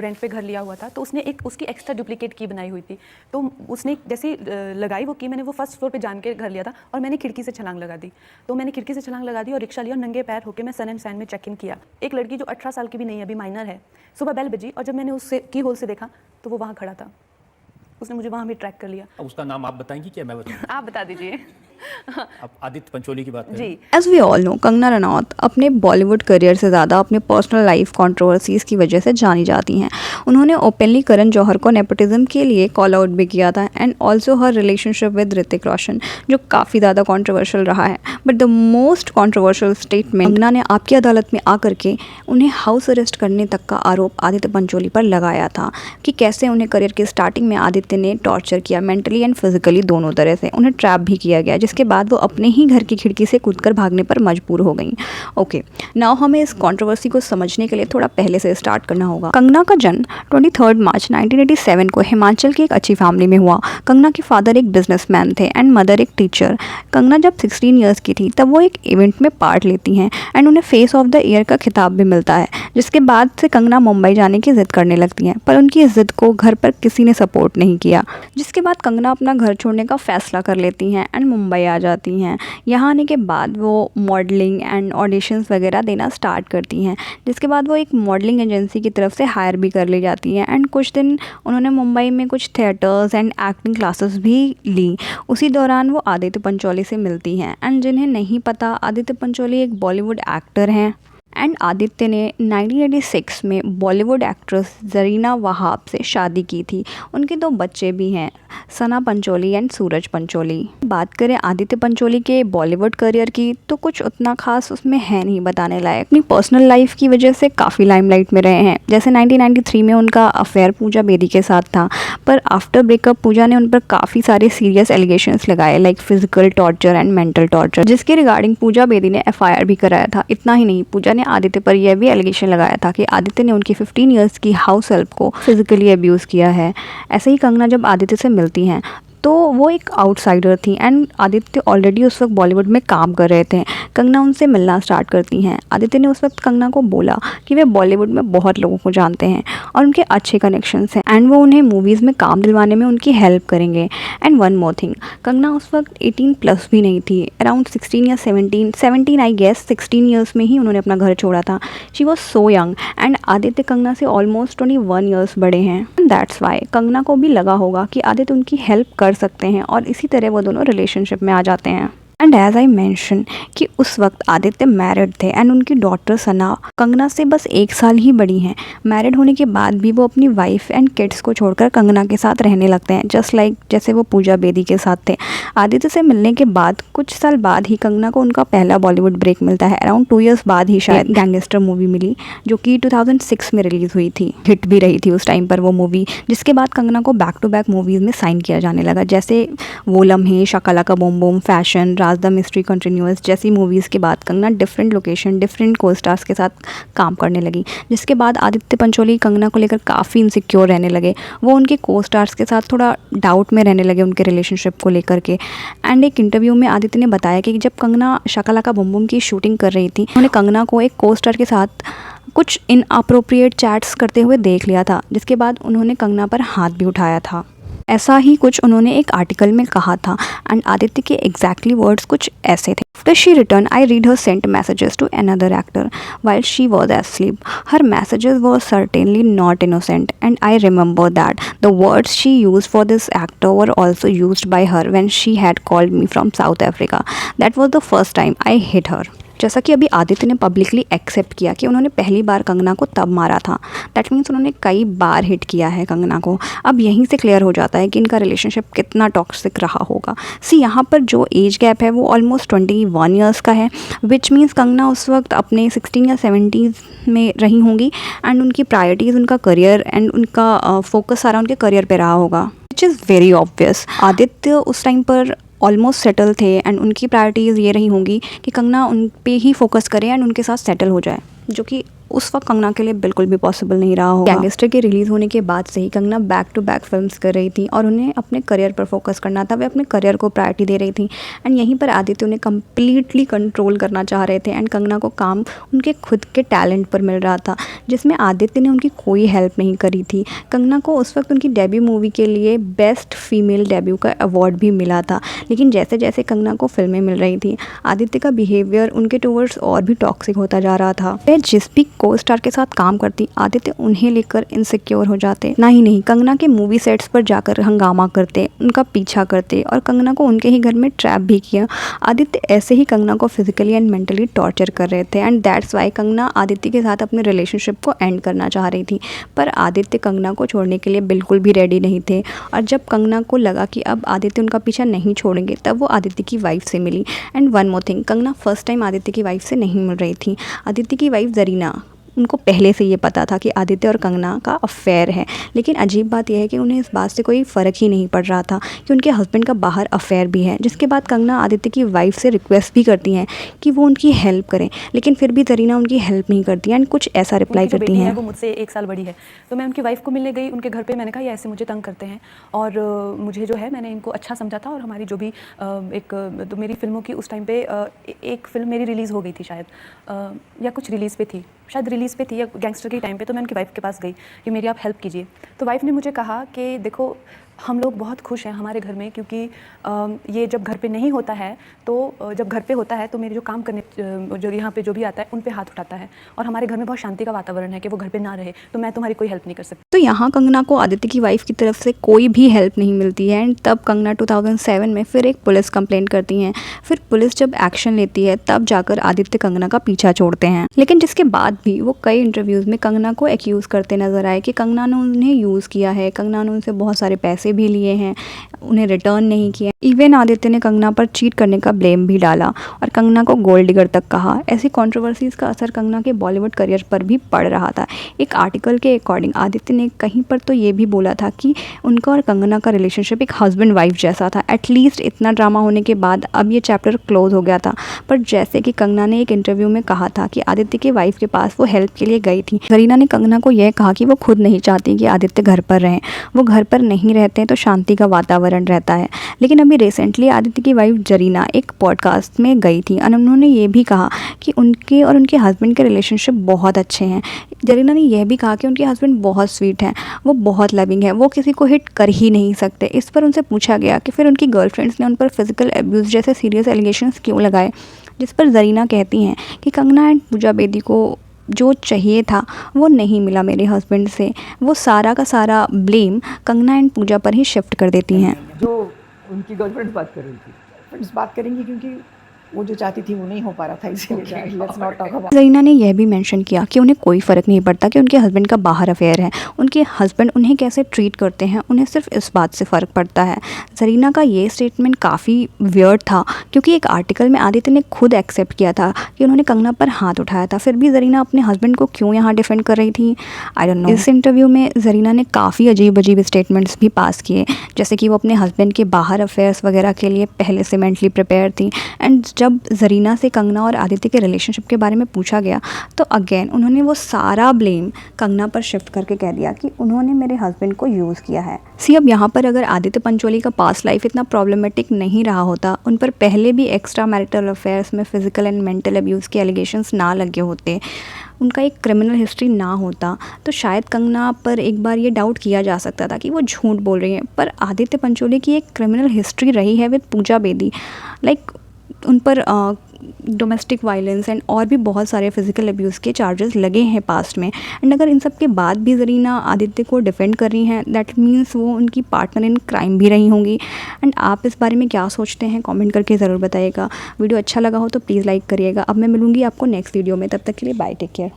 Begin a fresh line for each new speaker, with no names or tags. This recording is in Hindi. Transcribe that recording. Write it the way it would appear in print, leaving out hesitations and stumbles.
रेंट पे घर लिया हुआ था, तो उसने एक उसकी एक्स्ट्रा डुप्लीकेट की बनाई हुई थी। तो उसने जैसे लगाई वो की, मैंने वो फर्स्ट फ्लोर पे जान के घर लिया था और मैंने खिड़की से छलांग लगा दी। तो मैंने खिड़की से छलांग लगा दी और रिक्शा लिया और नंगे पैर होकर मैं सन एंड सैंड में चेक इन किया। एक लड़की जो 18 साल की भी नहीं है, अभी माइनर है, सुबह बेल बजी और जब मैंने उससे की होल से देखा तो वो वहाँ खड़ा था। उसने मुझे वहाँ भी ट्रैक कर लिया।
अब उसका नाम आप बताएंगी क्या मैं बताऊँ?
आप बता दीजिए।
आप आदित्य पंचोली की बात करें।
जी।
As we all know, Kangana Ranaut अपने बॉलीवुड करियर से ज़्यादा अपने पर्सनल लाइफ कंट्रोवर्सीज़ की वजह से जानी जाती हैं। उन्होंने ओपनली करण जौहर को नेपोटिज्म के लिए कॉल आउट भी किया था, and also her relationship with Hrithik Roshan, जो काफ़ी ज़्यादा कंट्रोवर्शियल रहा है। But the most controversial statement, Kangana ने आपकी अदालत में आकर के उन्हें हाउस अरेस्ट करने तक का आरोप आदित्य पंचोली पर लगाया था कि कैसे उन्हें करियर के स्टार्टिंग में आदित्य ने टॉर्चर किया, मेंटली एंड फिजिकली दोनों तरह से। उन्हें ट्रैप भी किया गया, जिसके बाद वो अपने ही घर की खिड़की से कूदकर भागने पर मजबूर हो गई। ओके, नाउ हमें इस कंट्रोवर्सी को समझने के लिए थोड़ा पहले से स्टार्ट करना होगा। कंगना का जन्म 23 मार्च 1987 को हिमाचल की एक अच्छी फैमिली में हुआ। कंगना के फादर एक बिजनेसमैन थे एंड मदर एक टीचर। कंगना जब 16 ईयर्स की थी तब वो एक इवेंट में पार्ट लेती हैं एंड उन्हें फेस ऑफ द ईयर का खिताब भी मिलता है, जिसके बाद से कंगना मुंबई जाने की जिद करने लगती हैं, पर उनकी इस जिद को घर पर किसी ने सपोर्ट नहीं किया। जिसके बाद कंगना अपना घर छोड़ने का फैसला कर लेती हैं एंड मुंबई आ जाती हैं। यहाँ आने के बाद वो मॉडलिंग एंड ऑडिशंस वगैरह देना स्टार्ट करती हैं, जिसके बाद वो एक मॉडलिंग एजेंसी की तरफ से हायर भी कर ली जाती हैं एंड कुछ दिन उन्होंने मुंबई में कुछ थिएटर्स एंड एक्टिंग क्लासेस भी ली। उसी दौरान वो आदित्य पंचोली से मिलती हैं, एंड जिन्हें नहीं पता, आदित्य पंचोली एक बॉलीवुड एक्टर हैं एंड आदित्य ने 1986 में बॉलीवुड एक्ट्रेस जरीना वहाब से शादी की थी। उनके 2 बच्चे भी हैं, सना पंचोली एंड सूरज पंचोली। बात करें आदित्य पंचोली के बॉलीवुड करियर की तो कुछ उतना खास उसमें है नहीं बताने लायक। अपनी पर्सनल लाइफ की वजह से काफ़ी लाइमलाइट में रहे हैं। जैसे 1993 में उनका अफेयर पूजा बेदी के साथ था, पर आफ्टर ब्रेकअप पूजा ने उन पर काफ़ी सारे सीरियस एलिगेशंस लगाए, like physical torture and mental torture, जिसके रिगार्डिंग पूजा बेदी ने FIR भी कराया था। इतना ही नहीं, पूजा ने आदित्य पर यह भी एलिगेशन लगाया था कि आदित्य ने उनकी 15 ईयर्स की हाउस हेल्प को फिजिकली अब्यूज़ किया है। ऐसे ही कंगना जब आदित्य से मिलती हैं तो वो एक आउटसाइडर थी एंड आदित्य ऑलरेडी उस वक्त बॉलीवुड में काम कर रहे थे। कंगना उनसे मिलना स्टार्ट करती हैं। आदित्य ने उस वक्त कंगना को बोला कि वे बॉलीवुड में बहुत लोगों को जानते हैं और उनके अच्छे कनेक्शंस हैं एंड वो उन्हें मूवीज़ में काम दिलवाने में उनकी हेल्प करेंगे। And one more thing, Kangana उस वक्त 18+ भी नहीं थी, अराउंड 16 या 17 आई गेस। 16 ईयर्स में ही उन्होंने अपना घर छोड़ा था। She was so young and Aditya Kangana से ऑलमोस्ट 21 ईयर्स बड़े हैं। दैट्स वाई कंगना को भी लगा होगा कि आदित्य उनकी हेल्प कर सकते हैं और इसी तरह वो दोनों रिलेशनशिप में आ जाते हैं। एंड एज आई मैंशन कि उस वक्त आदित्य मैरिड थे एंड उनकी डॉटर सना कंगना से बस 1 साल ही बड़ी हैं। मैरिड होने के बाद भी वो अपनी वाइफ एंड किड्स को छोड़कर कंगना के साथ रहने लगते हैं, जस्ट लाइक जैसे वो पूजा बेदी के साथ थे। आदित्य से मिलने के बाद कुछ साल बाद ही कंगना को उनका पहला बॉलीवुड ब्रेक मिलता है। अराउंड 2 ईयर्स बाद ही शायद गैंगस्टर मूवी मिली, जो कि 2006 में रिलीज़ हुई थी। हिट भी रही थी उस टाइम पर वो मूवी, जिसके बाद कंगना को बैक टू बैक मूवीज़ में साइन किया जाने लगा, जैसे Woh Lamhe, Shakalaka Boom Boom, Fashion, the mystery continuous जैसी मूवीज़ के बाद Kangana different location, different co-stars के साथ काम करने लगी। जिसके बाद आदित्य पंचोली कंगना को लेकर काफ़ी इनसिक्योर रहने लगे। वो उनके को स्टार्स के साथ थोड़ा डाउट में रहने लगे उनके रिलेशनशिप को लेकर के। एंड एक इंटरव्यू में आदित्य ने बताया कि जब कंगना शाकालाका बूम बूम की शूटिंग कर रही थी, उन्होंने कंगना को एक को स्टार के साथ कुछ इनअप्रोप्रिएट चैट्स करते हुए देख लिया था, जिसके बाद उन्होंने कंगना पर हाथ भी उठाया था। ऐसा ही कुछ उन्होंने एक आर्टिकल में कहा था एंड आदित्य के एग्जैक्टली वर्ड्स कुछ ऐसे थे। After she returned, I read her sent messages to another actor while she was asleep. Her messages were certainly not innocent, and I remember that the words she used for this actor were also used by her when she had called me from South Africa. That was the first time I hit her. जैसा कि अभी आदित्य ने पब्लिकली एक्सेप्ट किया कि उन्होंने पहली बार कंगना को तब मारा था, दैट मीन्स उन्होंने कई बार हिट किया है कंगना को। अब यहीं से क्लियर हो जाता है कि इनका रिलेशनशिप कितना टॉक्सिक रहा होगा। यहाँ पर जो एज गैप है वो ऑलमोस्ट 21 ईयर्स का है, विच मीन्स कंगना उस वक्त अपने 16 या 17 में रही होंगी एंड उनकी प्रायोरिटीज़, उनका करियर एंड उनका फोकस सारा उनके करियर पर रहा होगा, which is very obvious. Aditya उस टाइम पर ऑलमोस्ट सेटल थे एंड उनकी प्रायोरिटीज़ ये रही होंगी कि कंगना उन पे ही फोकस करे एंड उनके साथ सेटल हो जाए, जो कि उस वक्त कंगना के लिए बिल्कुल भी पॉसिबल नहीं रहा होगा। गैंगस्टर के रिलीज़ होने के बाद से ही Kangana back to back films कर रही थी और उन्हें अपने करियर पर फोकस करना था, वे अपने करियर को प्रायोरिटी दे रही थी। एंड यहीं पर आदित्य उन्हें कम्प्लीटली कंट्रोल करना चाह रहे थे एंड कंगना को काम उनके खुद के टैलेंट पर मिल रहा था, जिसमें आदित्य ने उनकी कोई हेल्प नहीं करी थी। कंगना को उस वक्त उनकी डेब्यू मूवी के लिए बेस्ट फीमेल डेब्यू का अवार्ड भी मिला था, लेकिन जैसे जैसे कंगना को फिल्में मिल रही थी आदित्य का बिहेवियर उनके टूवर्ड्स और भी टॉक्सिक होता जा रहा था। वह जिस भी को स्टार के साथ काम करती आदित्य उन्हें लेकर इनसिक्योर हो जाते। नहीं कंगना के मूवी सेट्स पर जाकर हंगामा करते, उनका पीछा करते और कंगना को उनके ही घर में ट्रैप भी किया। आदित्य ऐसे ही कंगना को फिजिकली एंड मेंटली टॉर्चर कर रहे थे and that's why Kangana Aditya के साथ अपने रिलेशनशिप को एंड करना चाह रही थी, पर आदित्य कंगना को छोड़ने के लिए बिल्कुल भी रेडी नहीं थे। और जब कंगना को लगा कि अब आदित्य उनका पीछा नहीं छोड़ेंगे तब वो आदित्य की वाइफ से मिली। And one more thing, Kangana first time Aditya की वाइफ से नहीं मिल रही थी। आदित्य की वाइफ जरीना, उनको पहले से ये पता था कि आदित्य और कंगना का अफेयर है, लेकिन अजीब बात यह है कि उन्हें इस बात से कोई फ़र्क ही नहीं पड़ रहा था कि उनके हस्बैंड का बाहर अफेयर भी है। जिसके बाद कंगना आदित्य की वाइफ से रिक्वेस्ट भी करती हैं कि वो उनकी हेल्प करें, लेकिन फिर भी जरीना उनकी हेल्प नहीं करती एंड कुछ ऐसा रिप्लाई
उनकी जो
करती
बेटी है
हैं।
वो मुझसे 1 साल बड़ी है, तो मैं उनकी वाइफ को मिलने गई उनके घर पे। मैंने कहा ये ऐसे मुझे तंग करते हैं और मुझे जो है मैंने इनको अच्छा समझा था। और हमारी जो भी तो मेरी फिल्मों की उस टाइम पे एक फिल्म मेरी रिलीज़ हो गई थी शायद, या कुछ रिलीज़ पे थी, शायद रिलीज़ पे थी या गैंगस्टर के टाइम पे। तो मैं उनकी वाइफ के पास गई कि मेरी आप हेल्प कीजिए। तो वाइफ ने मुझे कहा कि देखो हम लोग बहुत खुश हैं हमारे घर में, क्योंकि ये जब घर पे नहीं होता है तो जब घर पे होता है तो मेरे जो काम करने जो यहाँ पे जो भी आता है उन पे हाथ उठाता है, और हमारे घर में बहुत शांति का वातावरण है कि वो घर पे ना रहे, तो मैं तुम्हारी कोई हेल्प नहीं कर सकती।
तो यहाँ कंगना को आदित्य की वाइफ की तरफ से कोई भी हेल्प नहीं मिलती है एंड तब कंगना 2007 में फिर एक पुलिस कंप्लेंट करती हैं। फिर पुलिस जब एक्शन लेती है तब जाकर आदित्य कंगना का पीछा छोड़ते हैं, लेकिन जिसके बाद भी वो कई इंटरव्यूज़ में कंगना को एक्यूज़ करते नजर आए कि कंगना ने उन्हें यूज़ किया है, कंगना ने उनसे बहुत सारे पैसे भी लिए हैं, उन्हें रिटर्न नहीं किया। इवन आदित्य ने कंगना पर चीट करने का ब्लेम भी डाला और कंगना को गोल्ड डिगर तक कहा। ऐसी कंट्रोवर्सीज़ का असर कंगना के बॉलीवुड करियर पर भी पड़ रहा था। एक आर्टिकल के अकॉर्डिंग आदित्य ने कहीं पर तो ये भी बोला था कि उनका और कंगना का रिलेशनशिप एक हस्बैंड वाइफ जैसा था। एटलीस्ट इतना ड्रामा होने के बाद अब ये चैप्टर क्लोज हो गया था। पर जैसे कि कंगना ने एक इंटरव्यू में कहा था कि आदित्य के वाइफ के पास वो हेल्प के लिए गई थी, जरीना ने कंगना को यह कहा कि वो खुद नहीं चाहती कि आदित्य घर पर रहें। वो घर पर नहीं रहते तो शांति का वातावरण रहता है। लेकिन अभी रिसेंटली आदित्य की वाइफ जरीना एक पॉडकास्ट में गई थी और उन्होंने ये भी कहा कि उनके और उनके हस्बैंड के रिलेशनशिप बहुत अच्छे हैं। जरीना ने यह भी कहा कि उनके हस्बैंड बहुत स्वीट हैं, वो बहुत लविंग है, वो किसी को हिट कर ही नहीं सकते। इस पर उनसे पूछा गया कि फिर उनकी गर्लफ्रेंड्स ने उन पर फिजिकल अब्यूज़ जैसे सीरियस एलिगेशंस क्यों लगाए, जिस पर जरीना कहती हैं कि कंगना एंड पूजा बेदी को जो चाहिए था वो नहीं मिला मेरे हस्बैंड से। वो सारा का सारा ब्लेम कंगना एंड पूजा पर ही शिफ्ट कर देती हैं।
जो उनकी गर्लफ्रेंड बात कर रही थी, फ्रेंड्स बात करेंगी क्योंकि वो जो चाहती थी वो नहीं हो पा रहा था, इसीलिए let's not talk about.
Zarina ने यह भी मेंशन किया कि उन्हें कोई फ़र्क नहीं पड़ता कि उनके हस्बैंड का बाहर अफेयर है, उनके हस्बैंड उन्हें कैसे ट्रीट करते हैं, उन्हें सिर्फ इस बात से फ़र्क पड़ता है। जरीना का ये स्टेटमेंट काफ़ी वियर्ड था क्योंकि एक आर्टिकल में आदित्य ने खुद एक्सेप्ट किया था कि उन्होंने कंगना पर हाथ उठाया था, फिर भी जरीना अपने हस्बैंड को क्यों यहाँ डिफेंड कर रही थी, आई डोंट नो। इस इंटरव्यू में जरीना ने काफ़ी अजीब अजीब स्टेटमेंट्स भी पास किए, जैसे कि वो अपने हस्बैंड के बाहर अफेयर्स वगैरह के लिए पहले से मेंटली प्रिपेयर थी। एंड जब जरीना से कंगना और आदित्य के रिलेशनशिप के बारे में पूछा गया तो अगेन उन्होंने वो सारा ब्लेम कंगना पर शिफ्ट करके कह दिया कि उन्होंने मेरे हस्बैंड को यूज़ किया है। अब यहाँ पर अगर आदित्य पंचोली का पास्ट लाइफ इतना प्रॉब्लमेटिक नहीं रहा होता, उन पर पहले भी एक्स्ट्रा मैरिटल अफेयर्स में फिजिकल एंड मेंटल अब्यूज़ के एलिगेशंस ना लगे होते, उनका एक क्रिमिनल हिस्ट्री ना होता, तो शायद कंगना पर एक बार ये डाउट किया जा सकता था कि वो झूठ बोल रही हैं। पर आदित्य पंचोली की एक क्रिमिनल हिस्ट्री रही है विद पूजा बेदी, लाइक उन पर डोमेस्टिक वायलेंस एंड और भी बहुत सारे फिजिकल अब्यूज़ के चार्जेस लगे हैं पास्ट में। एंड अगर इन सब के बाद भी जरीना आदित्य को डिफेंड कर रही हैं, दैट मीन्स वो उनकी पार्टनर इन क्राइम भी रही होंगी। एंड आप इस बारे में क्या सोचते हैं कमेंट करके ज़रूर बताइएगा। वीडियो अच्छा लगा हो तो प्लीज़ लाइक करिएगा। अब मैं मिलूँगी आपको नेक्स्ट वीडियो में, तब तक के लिए बाय, टेक केयर।